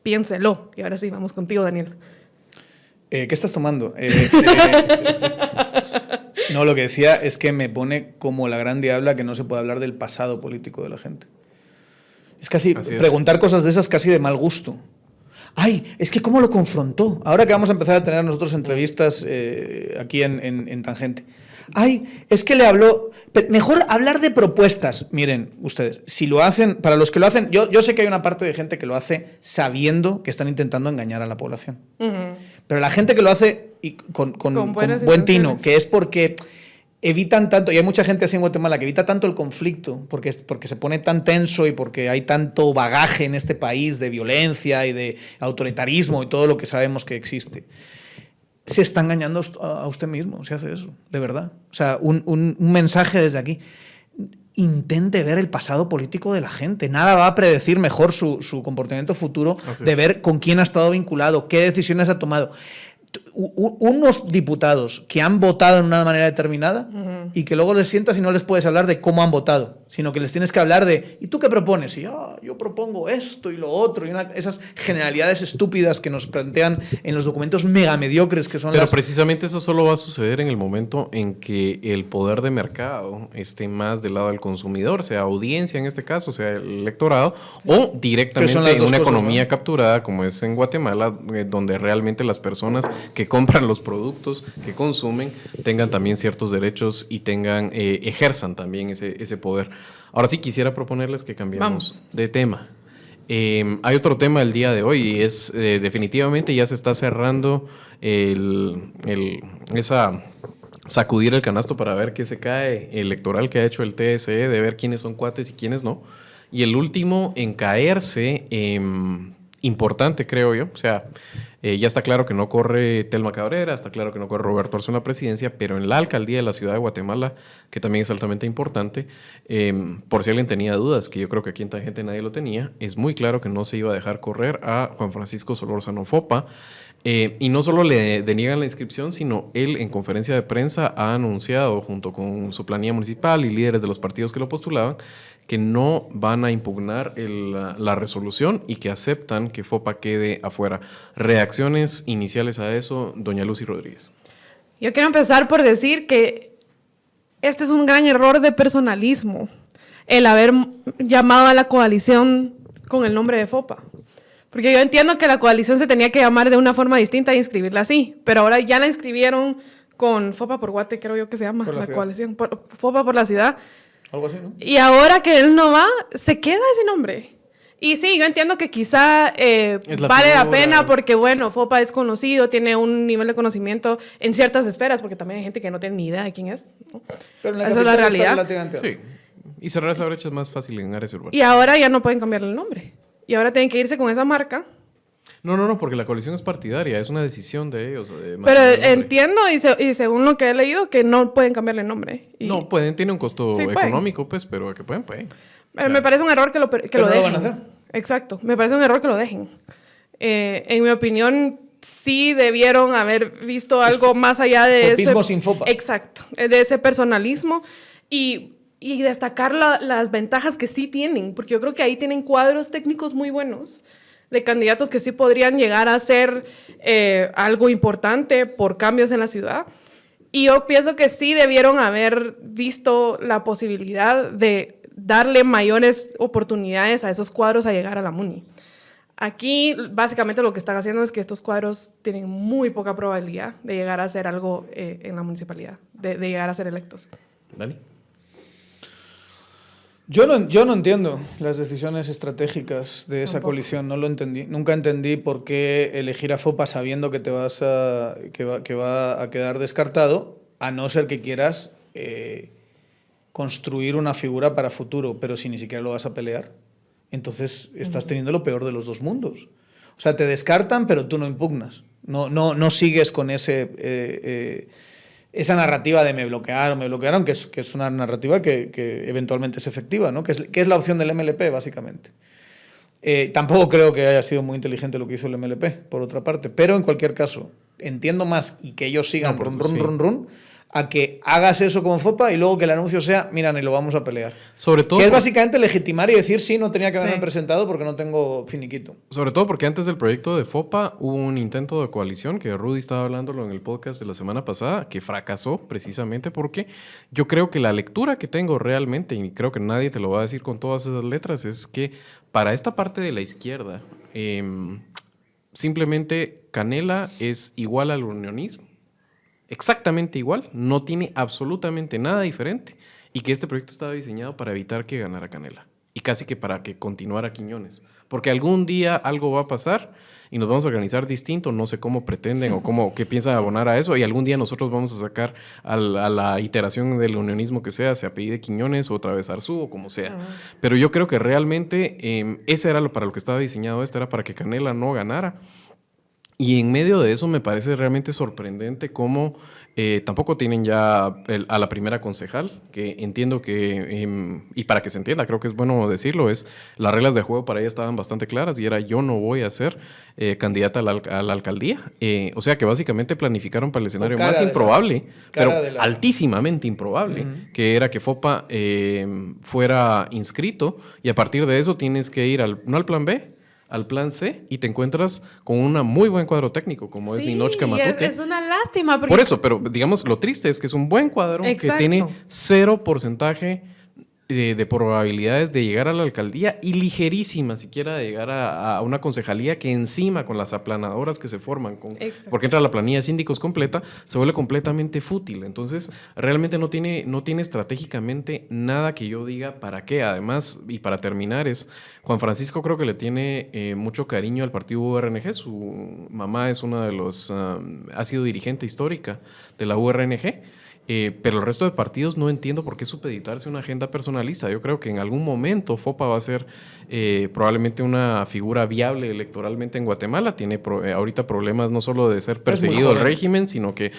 Piénselo. Y ahora sí, vamos contigo, Daniel. ¿Qué estás tomando? No, lo que decía es que me pone como la gran diabla que no se puede hablar del pasado político de la gente. Es casi preguntar cosas de esas casi de mal gusto. Ay, es que cómo lo confrontó. Ahora que vamos a empezar a tener nosotros entrevistas aquí en Tangente. Ay, es que le habló... Mejor hablar de propuestas. Miren, ustedes, si lo hacen, para los que lo hacen, yo sé que hay una parte de gente que lo hace sabiendo que están intentando engañar a la población. Pero la gente que lo hace con buen tino, que es porque evitan tanto, y hay mucha gente así en Guatemala que evita tanto el conflicto, porque se pone tan tenso y porque hay tanto bagaje en este país de violencia y de autoritarismo y todo lo que sabemos que existe. Se está engañando a usted mismo si hace eso, de verdad. O sea, un mensaje desde aquí. Intente ver el pasado político de la gente. Nada va a predecir mejor su comportamiento futuro de ver con quién ha estado vinculado, qué decisiones ha tomado. Unos diputados que han votado de una manera determinada y que luego les sientas y no les puedes hablar de cómo han votado, sino que les tienes que hablar de ¿y tú qué propones? Y yo propongo esto y lo otro, y esas generalidades estúpidas que nos plantean en los documentos mega mediocres que son. Pero precisamente eso solo va a suceder en el momento en que el poder de mercado esté más del lado del consumidor, sea audiencia en este caso, sea el electorado, o directamente en una economía capturada como es en Guatemala, donde realmente las personas que compran los productos, que consumen, tengan también ciertos derechos y ejerzan también ese poder. Ahora sí quisiera proponerles que cambiemos de tema. Hay otro tema el día de hoy y es definitivamente ya se está cerrando esa sacudir el canasto para ver qué se cae electoral que ha hecho el TSE, de ver quiénes son cuates y quiénes no. Y el último en caerse, importante creo yo, o sea, ya está claro que no corre Telma Cabrera, está claro que no corre Roberto Arce en la presidencia, pero en la alcaldía de la ciudad de Guatemala, que también es altamente importante, por si alguien tenía dudas, que yo creo que aquí en Tangente nadie lo tenía, es muy claro que no se iba a dejar correr a Juan Francisco Solórzano Fopa, y no solo le deniegan la inscripción, sino él en conferencia de prensa ha anunciado, junto con su planilla municipal y líderes de los partidos que lo postulaban, que no van a impugnar la resolución y que aceptan que Fopa quede afuera. Reacciones iniciales a eso, doña Lucy Rodríguez. Yo quiero empezar por decir que este es un gran error de personalismo, el haber llamado a la coalición con el nombre de Fopa. Porque yo entiendo que la coalición se tenía que llamar de una forma distinta e inscribirla así, pero ahora ya la inscribieron con Fopa por Guate, creo yo que se llama la coalición, Fopa por la ciudad. Algo así, ¿no? Y ahora que él no va, se queda ese nombre. Y sí, yo entiendo que quizá vale la pena porque, bueno, Fopa es conocido, tiene un nivel de conocimiento en ciertas esferas, porque también hay gente que no tiene ni idea de quién es, ¿no? Pero esa es la realidad. Sí, y cerrar esa brecha es más fácil en áreas urbanas. Y ahora ya no pueden cambiarle el nombre. Y ahora tienen que irse con esa marca. No, porque la coalición es partidaria, es una decisión de ellos. Pero mantener el nombre. entiendo y según lo que he leído que no pueden cambiarle el nombre. Y No, pueden, tiene un costo Sí, pueden. económico, pues, pero que pueden. Me parece un error que lo Pero no lo dejen. van a hacer. Exacto, me parece un error que lo dejen. En mi opinión, sí debieron haber visto algo más allá de fopismo sin fopa. Exacto, de ese personalismo y destacar las ventajas que sí tienen, porque yo creo que ahí tienen cuadros técnicos muy buenos de candidatos que sí podrían llegar a ser algo importante por cambios en la ciudad. Y yo pienso que sí debieron haber visto la posibilidad de darle mayores oportunidades a esos cuadros a llegar a la MUNI. Aquí, básicamente, lo que están haciendo es que estos cuadros tienen muy poca probabilidad de llegar a hacer algo en la municipalidad, de llegar a ser electos. Dani. Yo no entiendo las decisiones estratégicas de esa coalición, no lo entendí. Nunca entendí por qué elegir a FOPA sabiendo que que va a quedar descartado, a no ser que quieras construir una figura para futuro, pero si ni siquiera lo vas a pelear, entonces estás teniendo lo peor de los dos mundos. O sea, te descartan, pero tú no impugnas. No sigues con esa narrativa de me bloquearon, que es una narrativa que eventualmente es efectiva, ¿no? que es la opción del MLP, básicamente. Tampoco creo que haya sido muy inteligente lo que hizo el MLP, por otra parte, pero en cualquier caso, entiendo más y que ellos sigan run, a que hagas eso como FOPA y luego que el anuncio sea, mira, ni lo vamos a pelear. Sobre todo que es básicamente legitimar y decir, sí, no tenía que haberme presentado porque no tengo finiquito. Sobre todo porque antes del proyecto de FOPA hubo un intento de coalición, que Rudy estaba hablándolo en el podcast de la semana pasada, que fracasó precisamente porque yo creo que la lectura que tengo realmente, y creo que nadie te lo va a decir con todas esas letras, es que para esta parte de la izquierda, simplemente Canela es igual al unionismo. Exactamente igual, no tiene absolutamente nada diferente y que este proyecto estaba diseñado para evitar que ganara Canela y casi que para que continuara Quiñones, porque algún día algo va a pasar y nos vamos a organizar distinto, no sé cómo pretenden o qué piensan abonar a eso y algún día nosotros vamos a sacar a la iteración del unionismo que sea, se apellide Quiñones o otra vez Arzú o como sea, pero yo creo que realmente ese era para lo que estaba diseñado era para que Canela no ganara. Y en medio de eso me parece realmente sorprendente cómo tampoco tienen ya a la primera concejal, que entiendo que, y para que se entienda, creo que es bueno decirlo, las reglas de juego para ella estaban bastante claras y era yo no voy a ser candidata a la alcaldía. O sea que básicamente planificaron para el escenario más improbable, pero altísimamente improbable, que era que FOPA fuera inscrito y a partir de eso tienes que ir no al plan B, al plan C y te encuentras con un muy buen cuadro técnico como es Ninochka Matute. Es una lástima. Por eso, pero digamos lo triste es que es un buen cuadro que tiene 0% de probabilidades de llegar a la alcaldía y ligerísima siquiera de llegar a una concejalía que encima con las aplanadoras que se forman, porque entra la planilla de síndicos completa, se vuelve completamente fútil. Entonces, realmente no tiene estratégicamente nada que yo diga para qué. Además, y para terminar, Juan Francisco creo que le tiene mucho cariño al partido URNG. Su mamá es una de los, ha sido dirigente histórica de la URNG. Pero el resto de partidos no entiendo por qué supeditarse a una agenda personalista. Yo creo que en algún momento FOPA va a ser probablemente una figura viable electoralmente en Guatemala. Tiene ahorita problemas no solo de ser perseguido el régimen, sino que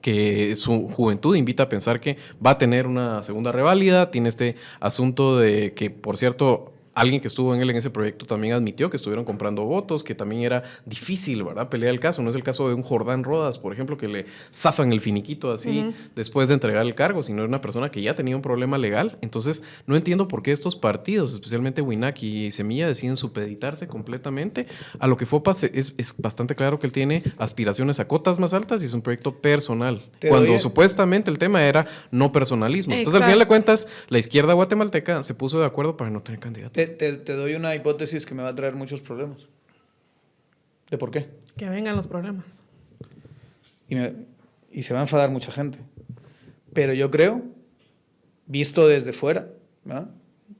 que su juventud invita a pensar que va a tener una segunda reválida. Tiene este asunto de que, por cierto, alguien que estuvo en ese proyecto también admitió que estuvieron comprando votos, que también era difícil, ¿verdad? Pelear el caso. No es el caso de un Jordán Rodas, por ejemplo, que le zafan el finiquito así después de entregar el cargo, sino de una persona que ya tenía un problema legal. Entonces, no entiendo por qué estos partidos, especialmente WINAC y Semilla, deciden supeditarse completamente a lo que FOPA es bastante claro que él tiene aspiraciones a cotas más altas y es un proyecto personal. Cuando supuestamente el tema era no personalismo. Exacto. Entonces, al final de cuentas, la izquierda guatemalteca se puso de acuerdo para no tener candidato. Te doy una hipótesis que me va a traer muchos problemas. ¿De por qué? Que vengan los problemas. Y se va a enfadar mucha gente. Pero yo creo, visto desde fuera, ¿verdad?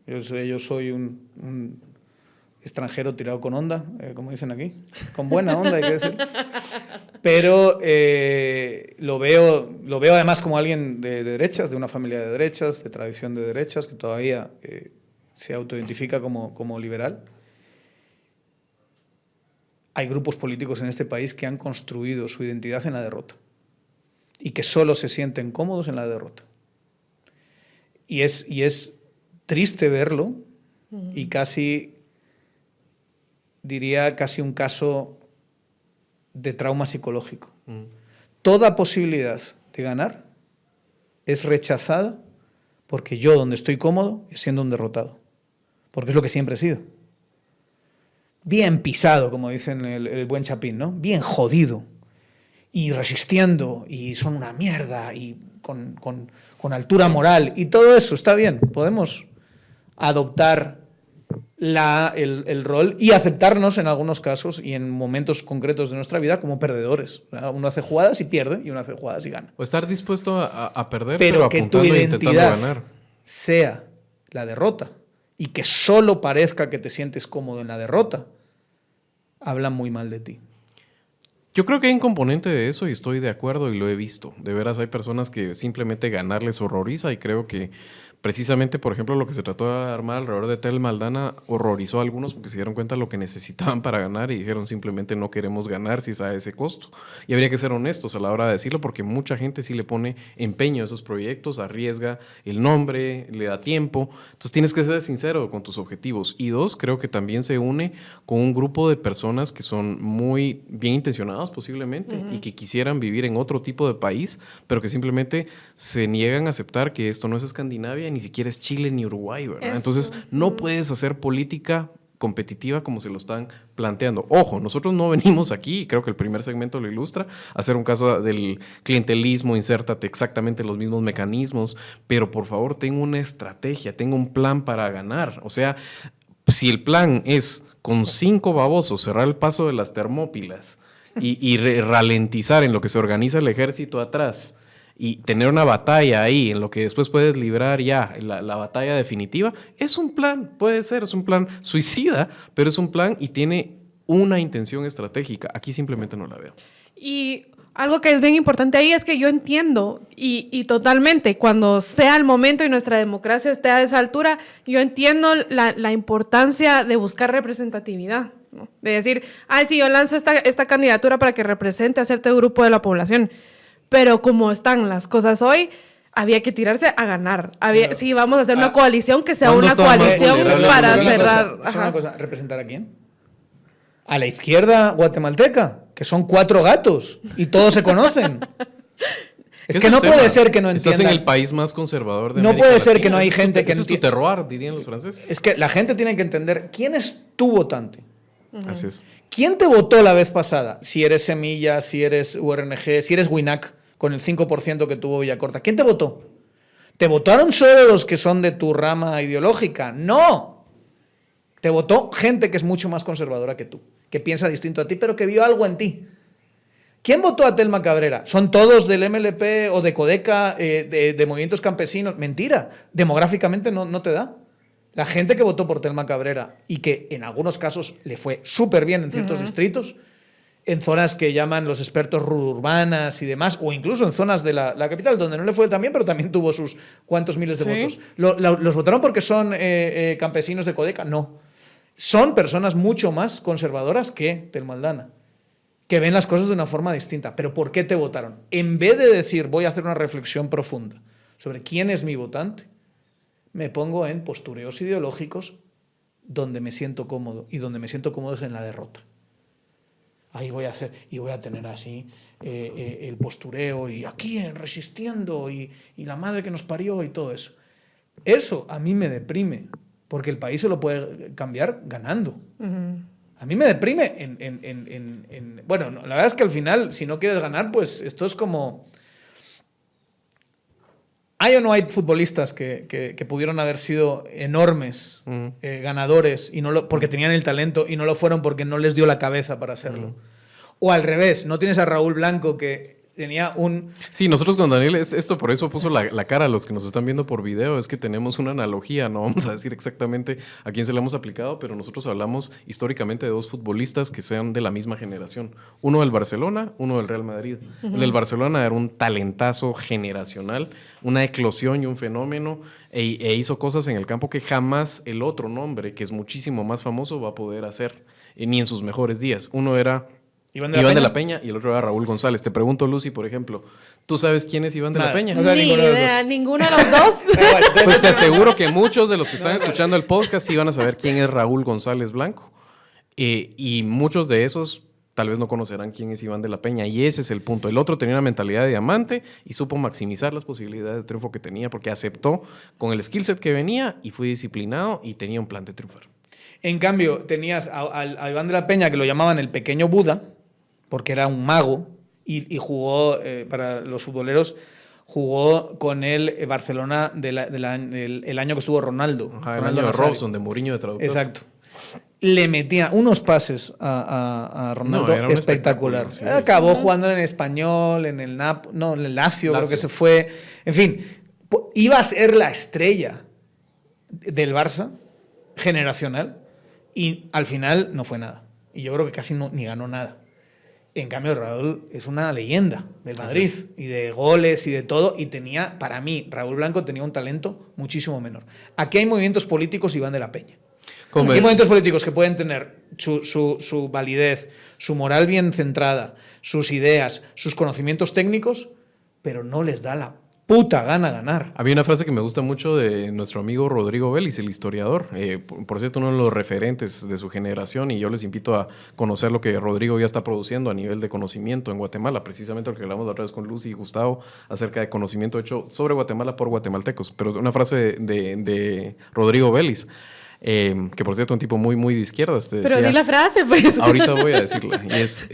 Yo soy un extranjero tirado con onda, como dicen aquí. Con buena onda, hay que decir. Pero lo veo además como alguien de derechas, de una familia de derechas, de tradición de derechas, que todavía se autoidentifica como liberal. hay grupos políticos en este país que han construido su identidad en la derrota y que solo se sienten cómodos en la derrota. Y es triste verlo y diría casi un caso de trauma psicológico. Toda posibilidad de ganar es rechazada porque yo, donde estoy cómodo, es siendo un derrotado. Porque es lo que siempre he sido. Bien pisado, como dicen el buen Chapín, ¿no? Bien jodido. Y resistiendo, y son una mierda, y con altura moral, y todo eso está bien. Podemos adoptar el rol y aceptarnos en algunos casos y en momentos concretos de nuestra vida como perdedores. Uno hace jugadas y pierde, y uno hace jugadas y gana. O estar dispuesto a perder, pero pero que tu apuntando e intentando identidad ganar. sea la derrota y que solo parezca que te sientes cómodo en la derrota, hablan muy mal de ti. Yo creo que hay un componente de eso y estoy de acuerdo y lo he visto. De veras hay personas que simplemente ganar les horroriza y creo que precisamente, por ejemplo, lo que se trató de armar alrededor de Tel Maldana horrorizó a algunos porque se dieron cuenta de lo que necesitaban para ganar y dijeron simplemente no queremos ganar si es a ese costo. Y habría que ser honestos a la hora de decirlo porque mucha gente sí le pone empeño a esos proyectos, arriesga el nombre, le da tiempo. Entonces tienes que ser sincero con tus objetivos. Y dos, creo que también se une con un grupo de personas que son muy bien intencionados posiblemente y que quisieran vivir en otro tipo de país, pero que simplemente se niegan a aceptar que esto no es Escandinavia, ni siquiera es Chile ni Uruguay, ¿verdad? Eso. Entonces no puedes hacer política competitiva como se lo están planteando. Ojo, nosotros no venimos aquí, y creo que el primer segmento lo ilustra, a hacer un caso del clientelismo, insértate exactamente los mismos mecanismos, pero por favor ten una estrategia, ten un plan para ganar. O sea, si el plan es con 5 babosos cerrar el paso de las Termópilas y ralentizar en lo que se organiza el ejército atrás y tener una batalla ahí en lo que después puedes librar ya la batalla definitiva, es un plan, puede ser, es un plan suicida, pero es un plan y tiene una intención estratégica. Aquí simplemente no la veo. Y algo que es bien importante ahí es que yo entiendo y totalmente, cuando sea el momento y nuestra democracia esté a esa altura, yo entiendo la importancia de buscar representatividad, ¿no? De decir, ay, sí, yo lanzo esta candidatura para que represente a cierto grupo de la población. Pero como están las cosas hoy, había que tirarse a ganar. Sí, vamos a hacer una coalición que sea una coalición para cerrar. Una cosa, ¿representar a quién? A la izquierda guatemalteca, que son 4 gatos y todos se conocen. Es que no puede ser que no entiendan. Estás en el país más conservador de No América puede ser Latina. que no hay gente que ese es tu terroir, dirían los franceses. Es que la gente tiene que entender quién es tu votante. Así es. ¿Quién te votó la vez pasada? Si eres Semilla, si eres URNG, si eres Winac, con el 5% que tuvo Villacorta. ¿Quién te votó? ¿Te votaron solo los que son de tu rama ideológica? ¡No! Te votó gente que es mucho más conservadora que tú, que piensa distinto a ti, pero que vio algo en ti. ¿Quién votó a Telma Cabrera? ¿Son todos del MLP o de Codeca, de movimientos campesinos? Mentira. Demográficamente no te da. La gente que votó por Telma Cabrera y que en algunos casos le fue súper bien en ciertos distritos, en zonas que llaman los expertos rururbanas y demás, o incluso en zonas de la capital, donde no le fue tan bien, pero también tuvo sus cuantos miles de votos. ¿Los votaron porque son campesinos de Codeca? No. Son personas mucho más conservadoras que Telma Aldana, que ven las cosas de una forma distinta. ¿Pero por qué te votaron? En vez de decir, voy a hacer una reflexión profunda sobre quién es mi votante, me pongo en postureos ideológicos donde me siento cómodo, y donde me siento cómodo es en la derrota. Ahí voy a hacer, y voy a tener así el postureo, y aquí resistiendo, y la madre que nos parió, y todo eso. Eso a mí me deprime, porque el país se lo puede cambiar ganando. A mí me deprime bueno, la verdad es que al final, si no quieres ganar, pues esto es como... ¿Hay o no hay futbolistas que pudieron haber sido enormes ganadores y porque tenían el talento y no lo fueron porque no les dio la cabeza para hacerlo? O al revés, no tienes a Raúl Blanco que tenía un... Sí, nosotros con Daniel, esto por eso puso la cara a los que nos están viendo por video, es que tenemos una analogía, no vamos a decir exactamente a quién se la hemos aplicado, pero nosotros hablamos históricamente de dos futbolistas que sean de la misma generación. Uno del Barcelona, uno del Real Madrid. El del Barcelona era un talentazo generacional, una eclosión y un fenómeno, e hizo cosas en el campo que jamás el otro nombre, que es muchísimo más famoso, va a poder hacer, ni en sus mejores días. Uno era... Iván de la Peña y el otro era Raúl González. Te pregunto, Lucy, por ejemplo, ¿tú sabes quién es Iván de la Peña? No sé, Ni ninguno de los idea, dos. ninguno de los dos. Pues te aseguro que muchos de los que están escuchando el podcast sí van a saber quién es Raúl González Blanco. Y muchos de esos tal vez no conocerán quién es Iván de la Peña. Y ese es el punto. El otro tenía una mentalidad de diamante y supo maximizar las posibilidades de triunfo que tenía porque aceptó con el skill set que venía y fue disciplinado y tenía un plan de triunfar. En cambio, tenías a Iván de la Peña, que lo llamaban el pequeño Buda, porque era un mago, y jugó, para los futboleros, jugó con el Barcelona el año que estuvo Ronaldo. Ajá, el Ronaldo año de Nazario. Robson, de Mourinho de traductor. Exacto. Le metía unos pases a Ronaldo No, era un espectacular. espectáculo, sí. Acabó jugando en el Español, en el en el Lazio, creo que se fue. En fin, iba a ser la estrella del Barça, generacional, y al final no fue nada. Y yo creo que casi ni ganó nada. En cambio, Raúl es una leyenda del Madrid y de goles y de todo. Y tenía, para mí, Raúl Blanco tenía un talento muchísimo menor. Aquí hay movimientos políticos y Iván de la Peña. Aquí hay movimientos políticos que pueden tener su validez, su moral bien centrada, sus ideas, sus conocimientos técnicos, pero no les da la puta gana ganar. Había una frase que me gusta mucho de nuestro amigo Rodrigo Vélez, el historiador. Por cierto, uno de los referentes de su generación, y yo les invito a conocer lo que Rodrigo ya está produciendo a nivel de conocimiento en Guatemala, precisamente lo que hablamos la otra vez con Lucy y Gustavo acerca de conocimiento hecho sobre Guatemala por guatemaltecos. Pero una frase de Rodrigo Vélez, que por cierto un tipo muy, muy de izquierda. Pero di la frase, pues. Ahorita voy a decirla. Y es,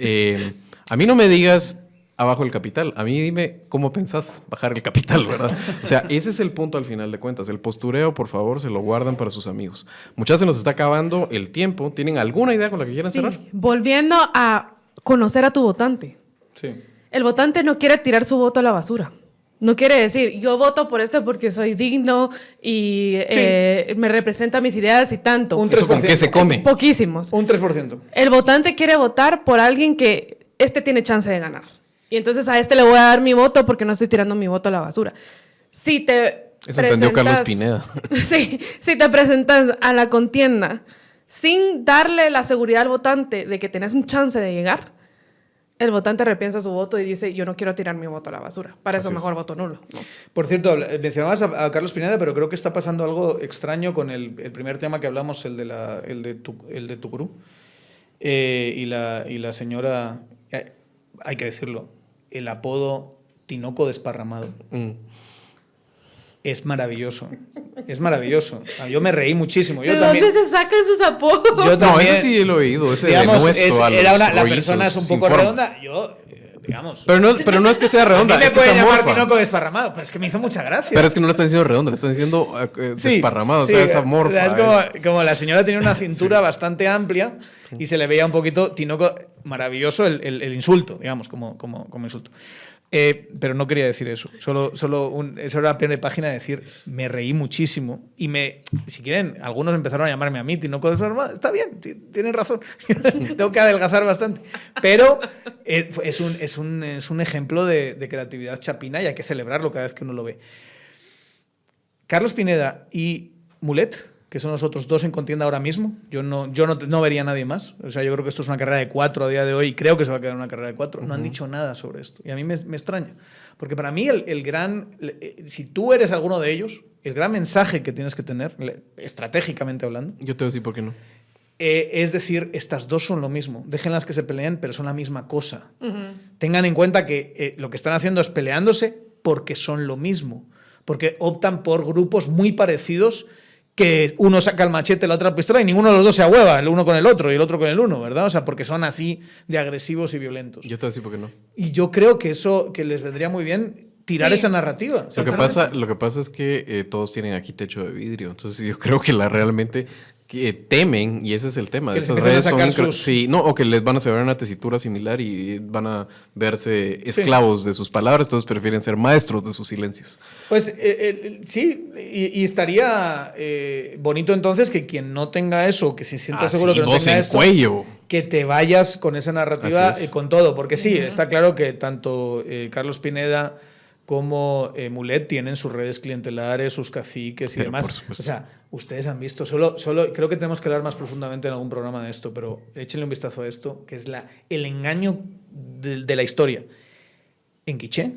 a mí no me digas abajo el capital. A mí dime cómo pensás bajar el capital, ¿verdad? O sea, ese es el punto al final de cuentas. El postureo, por favor, se lo guardan para sus amigos. Muchas se nos está acabando el tiempo. ¿Tienen alguna idea con la que quieran cerrar? Volviendo a conocer a tu votante. Sí. El votante no quiere tirar su voto a la basura. No quiere decir, yo voto por este porque soy digno y me representa mis ideas y tanto. Un ¿Eso con qué se come? Poquísimos. Un 3%. El votante quiere votar por alguien que tiene chance de ganar. Y entonces a le voy a dar mi voto porque no estoy tirando mi voto a la basura. Si te Eso entendió Carlos Pineda. Sí, si te presentas a la contienda sin darle la seguridad al votante de que tenés un chance de llegar, el votante repiensa su voto y dice, yo no quiero tirar mi voto a la basura. Para eso mejor voto nulo, ¿no? Por cierto, mencionabas a Carlos Pineda, pero creo que está pasando algo extraño con el primer tema que hablamos, el de Tucurú. Y la señora, hay que decirlo, el apodo Tinoco Desparramado. Es maravilloso. Es maravilloso. Yo me reí muchísimo. Yo ¿De también, dónde se sacan esos apodos? yo No, también, ese sí lo he oído. Ese digamos, de nuestro a la los persona es un rollizos poco sin forma. redonda. Yo, digamos... Pero no es que sea a mí redonda, me es que pueden es llamar amorfa. Tinoco Desparramado, pero es que me hizo mucha gracia. Pero es que no lo están diciendo redonda, le están diciendo Sí, desparramado, sí, o sea, es amorfa. es como la señora tenía una cintura bastante amplia y se le veía un poquito Tinoco, maravilloso el insulto, digamos, como insulto. Pero no quería decir eso. Eso era pie de página de decir, me reí muchísimo. Y si quieren, algunos empezaron a llamarme a mí, Tinoco Desparramado. Está bien, tienen razón. Tengo que adelgazar bastante. Pero es un ejemplo de creatividad chapina y hay que celebrarlo cada vez que uno lo ve. Carlos Pineda y Mulet, que son los otros dos en contienda ahora mismo. Yo no vería a nadie más. O sea, yo creo que esto es una carrera de 4 a día de hoy y creo que se va a quedar una carrera de 4. No han dicho nada sobre esto. Y a mí me extraña. Porque para mí si tú eres alguno de ellos, el gran mensaje que tienes que tener, estratégicamente hablando, Yo te voy a decir por qué no. es decir, estas dos son lo mismo. Déjenlas que se peleen, pero son la misma cosa. Tengan en cuenta que lo que están haciendo es peleándose porque son lo mismo. Porque optan por grupos muy parecidos, que uno saca el machete, la otra la pistola y ninguno de los dos se ahueva, el uno con el otro y el otro con el uno, ¿verdad? O sea, porque son así de agresivos y violentos. Yo te voy a decir por qué no. Y yo creo que eso que les vendría muy bien tirar esa narrativa. Lo que pasa es que todos tienen aquí techo de vidrio. Entonces yo creo que realmente que temen, y ese es el tema, Que esas les redes empiecen a son sacar sus- sí, no, o que les van a saber una tesitura similar y van a verse esclavos de sus palabras, entonces prefieren ser maestros de sus silencios. Pues sí, y estaría bonito entonces que quien no tenga eso, que se sienta seguro que no voz tenga en esto, cuello. que te vayas con esa narrativa Así es. con todo, porque sí, está claro que tanto Carlos Pineda como Mulet tienen sus redes clientelares, sus caciques y Pero, demás. por supuesto. O sea, ustedes han visto, solo creo que tenemos que hablar más profundamente en algún programa de esto, pero échenle un vistazo a esto, que es el engaño de la historia. En Quiché,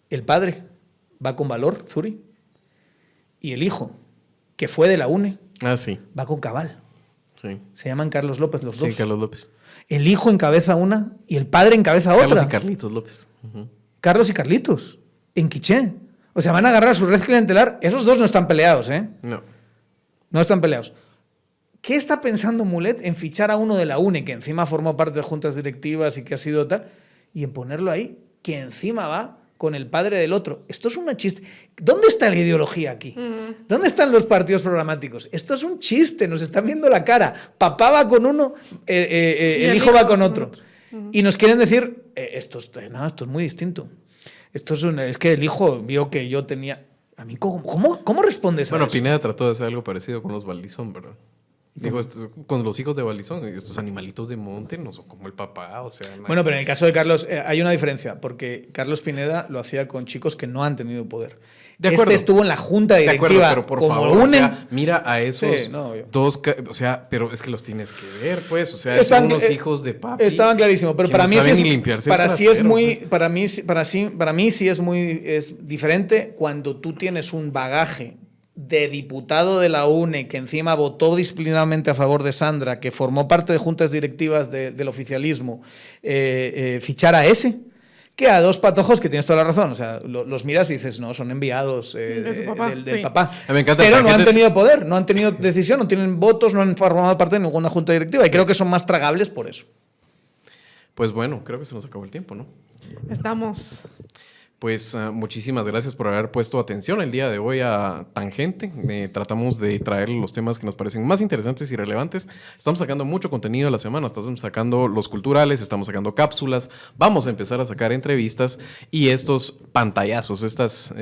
el padre va con Valor, Zuri, y el hijo, que fue de la UNE, Ah, sí. va con Cabal. Sí, Se llaman Carlos López los dos. sí, Carlos López. El hijo encabeza una y el padre encabeza otra. Carlos y Carlitos López. Ujú. Carlos y Carlitos, en Quiché. O sea, van a agarrar a su red clientelar. Esos dos no están peleados, ¿eh? No. No están peleados. ¿Qué está pensando Mulet en fichar a uno de la UNE, que encima formó parte de juntas directivas y que ha sido tal, y en ponerlo ahí, que encima va con el padre del otro? Esto es una chiste. ¿Dónde está la ideología aquí? ¿Dónde están los partidos programáticos? Esto es un chiste, nos están viendo la cara. Papá va con uno, el hijo va con otro. Y nos quieren decir, esto es muy distinto. Es que el hijo vio que yo tenía... A mí, ¿cómo respondes a Bueno, eso? Pineda trató de hacer algo parecido con los Valdizón, ¿verdad? Dijo, con los hijos de Valdizón, estos animalitos de monte no son como el papá, o sea... Bueno, pero en el caso de Carlos hay una diferencia, porque Carlos Pineda lo hacía con chicos que no han tenido poder. De acuerdo. Este estuvo en la junta De acuerdo, directiva pero por como favor, o UNE. sea, mira a esos Sí, no, yo- dos, o sea, pero es que los tienes que ver, pues, o sea, Están- son unos hijos de papi. Estaban clarísimos, pero que para no mí sí saben es, ni limpiarse el para sí es trasero, muy, pues. para mí sí es diferente cuando tú tienes un bagaje de diputado de la UNE que encima votó disciplinadamente a favor de Sandra, que formó parte de juntas directivas del oficialismo, fichar a ese, que a dos patojos que tienes toda la razón. O sea, los miras y dices, no, son enviados De su papá, del sí. papá. Me encanta el Pero no han paquete. tenido poder, no han tenido decisión, no tienen votos, no han formado parte de ninguna junta directiva. Y creo que son más tragables por eso. Pues bueno, creo que se nos acabó el tiempo, ¿no? Estamos. Pues muchísimas gracias por haber puesto atención el día de hoy a Tangente. Tratamos de traer los temas que nos parecen más interesantes y relevantes. Estamos sacando mucho contenido a la semana. Estamos sacando los culturales, estamos sacando cápsulas. Vamos a empezar a sacar entrevistas y estos pantallazos, estos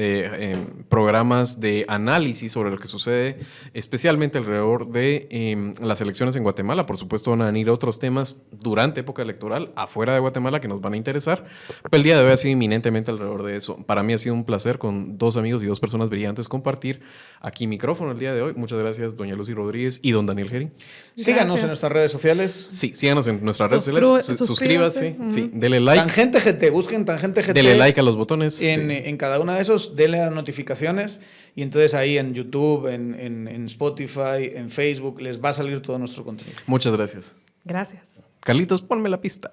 programas de análisis sobre lo que sucede, especialmente alrededor de las elecciones en Guatemala. Por supuesto, van a venir otros temas durante época electoral afuera de Guatemala que nos van a interesar. Pero el día de hoy ha sido inminentemente alrededor de eso. Para mí ha sido un placer con dos amigos y dos personas brillantes compartir aquí micrófono el día de hoy. Muchas gracias, doña Lucy Rodríguez y don Daniel Geri. Síganos Gracias. en nuestras redes sociales. Sí, síganos en nuestras redes sociales. Suscríbase. Sí, dele like. Tangente GT, busquen Tangente GT. Dele like a los botones. En cada una de esos, denle a notificaciones y entonces ahí en YouTube, en Spotify, en Facebook, les va a salir todo nuestro contenido. Muchas gracias. Gracias. Carlitos, ponme la pista.